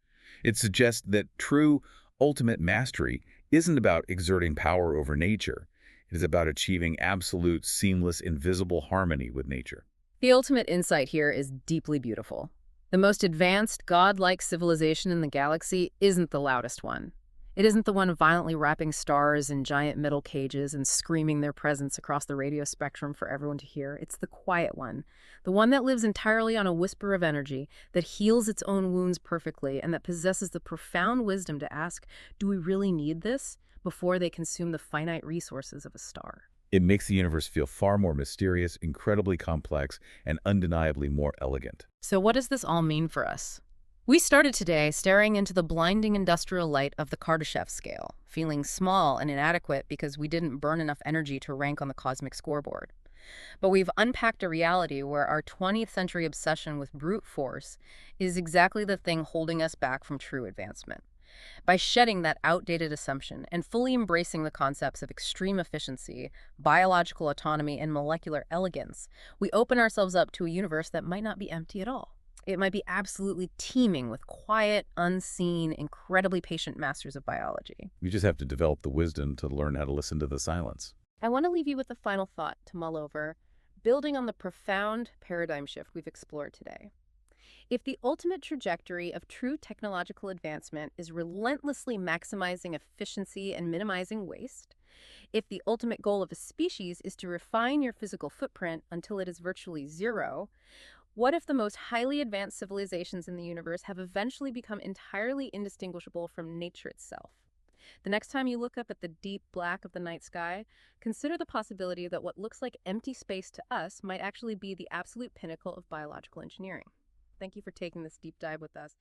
It suggests that true, ultimate mastery isn't about exerting power over nature. It is about achieving absolute, seamless, invisible harmony with nature. The ultimate insight here is deeply beautiful. The most advanced, godlike civilization in the galaxy isn't the loudest one. It isn't the one violently wrapping stars in giant metal cages and screaming their presence across the radio spectrum for everyone to hear. It's the quiet one, the one that lives entirely on a whisper of energy, that heals its own wounds perfectly, and that possesses the profound wisdom to ask, do we really need this, before they consume the finite resources of a star? It makes the universe feel far more mysterious, incredibly complex, and undeniably more elegant. So what does this all mean for us? We started today staring into the blinding industrial light of the Kardashev scale, feeling small and inadequate because we didn't burn enough energy to rank on the cosmic scoreboard. But we've unpacked a reality where our 20th century obsession with brute force is exactly the thing holding us back from true advancement. By shedding that outdated assumption and fully embracing the concepts of extreme efficiency, biological autonomy, and molecular elegance, we open ourselves up to a universe that might not be empty at all. It might be absolutely teeming with quiet, unseen, incredibly patient masters of biology. You just have to develop the wisdom to learn how to listen to the silence. I want to leave you with a final thought to mull over, building on the profound paradigm shift we've explored today. If the ultimate trajectory of true technological advancement is relentlessly maximizing efficiency and minimizing waste, if the ultimate goal of a species is to refine your physical footprint until it is virtually zero, what if the most highly advanced civilizations in the universe have eventually become entirely indistinguishable from nature itself? The next time you look up at the deep black of the night sky, consider the possibility that what looks like empty space to us might actually be the absolute pinnacle of biological engineering. Thank you for taking this deep dive with us.